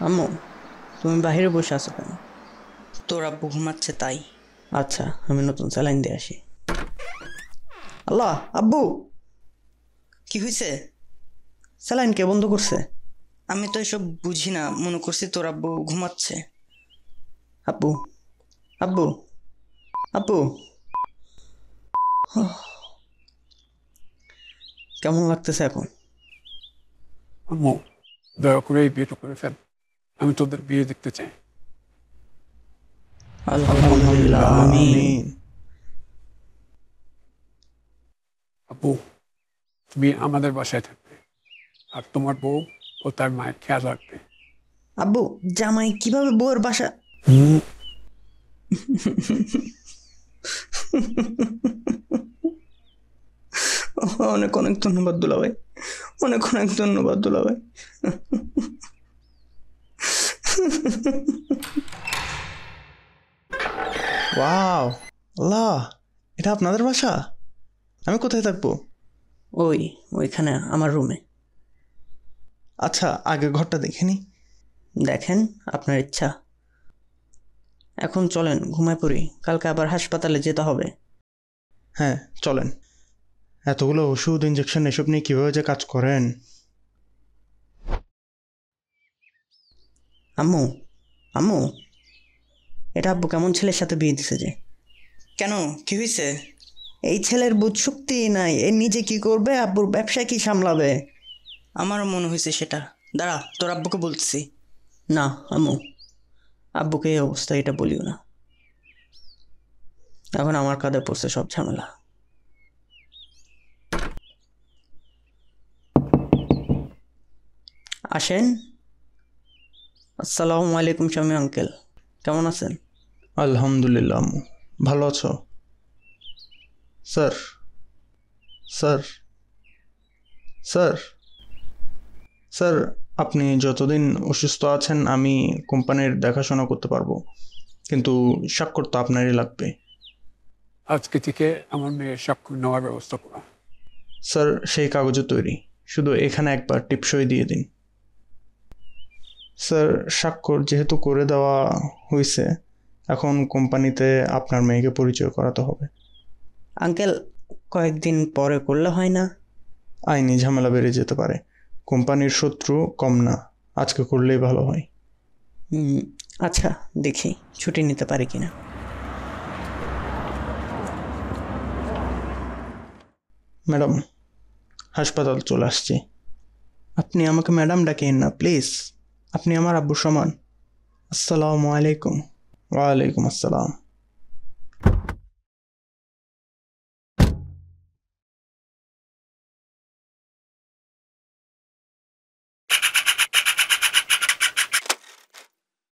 আম্মু, তুমি বাহিরে বসে আছো কেন? তোর আব্বু ঘুমাচ্ছে তাই। আচ্ছা, আমি নতুন স্যালাইন দিয়ে আসি। আল্লাহ, আব্বু! কি হয়েছে? স্যালাইন কে বন্ধ করছে? আমি তো এসব বুঝি না, মনে করছি তোর আব্বু ঘুমাচ্ছে। আব্বু, আব্বু, আব্বু! কেমন লাগতেছে এখন? আম্মু, দয়া করে এই বিয়েটা করে ফেল। আমি তোদের বিয়ে দেখতে চাই। আলহামদুলিল্লাহ, আলহামদুলিল্লাহ, আমিন। আমিন। আব্বু, তুমি আমাদের বাসায় থাকবে, আর তোমার বউ ও তার মায়ের খেয়াল রাখবে। আব্বু, জামাই কিভাবে বউয়ের বাসা? অনেক অনেক ধন্যবাদ দুলাভাই, অনেক অনেক ধন্যবাদ দুলাভাই। ওয়াও! আল্লাহ, এটা আপনাদের বাসা? আমি কোথায় থাকবো? ওইখানে আমার রুমে। আচ্ছা, আগে ঘরটা দেখে নি। দেখেন, আপনার ইচ্ছা। এখন চলেন ঘুমায় পড়ি, কালকে আবার হাসপাতালে যেতে হবে। হ্যাঁ, চলেন। এতগুলো ওষুধ, ইঞ্জেকশন এসব নিয়ে কীভাবে যে কাজ করেন। আম্মু, আম্মু, এটা আব্বু কেমন ছেলের সাথে বিয়ে দিছে যে? কেন, কি হয়েছে? এই ছেলের বুধ শক্তি নাই, এ নিজে কি করবে, আব্বুর ব্যবসা কি সামলাবে? আমারও মনে হয়েছে সেটা। দাঁড়া, তোর আব্বুকে বলছি। না আম্মু, আব্বুকে এই অবস্থা এটা বলিও না। এখন আমার কাঁধে পড়ছে সব ঝামেলা। আসেন। আসসালামু আলাইকুম শামী আঙ্কেল, কেমন আছেন? আলহামদুলিল্লাহ আম্মু, ভালো আছো? স্যার, স্যার, স্যার, স্যার, আপনি যতদিন অসুস্থ আছেন আমি কোম্পানির দেখাশোনা করতে পারবো, কিন্তু স্বাক্ষর তো আপনারই লাগবে। আজকে থেকে আমার মেয়ের স্বাক্ষর নেওয়ার ব্যবস্থা করো। স্যার, সেই কাগজে তৈরি, শুধু এখানে একবার টিপসই দিয়ে দিন। স্যার, স্বাক্ষর যেহেতু করে দেওয়া হয়েছে, এখন কোম্পানিতে আপনার মেয়েকে পরিচয় করাতে হবে। আঙ্কেল, কয়েকদিন পরে করলে হয় না? আইনি ঝামেলা বেড়ে যেতে পারে, কোম্পানির শত্রু কম না, আজকে করলেই ভালো হয়। আচ্ছা, দেখি ছুটি নিতে পারি কিনা। ম্যাডাম, হাসপাতাল চলে আসছি। আপনি আমাকে ম্যাডাম ডাকেন না প্লিজ, আপনি আমার আব্বুর সমান। আসসালামু আলাইকুম। ওয়ালাইকুম আসসালাম।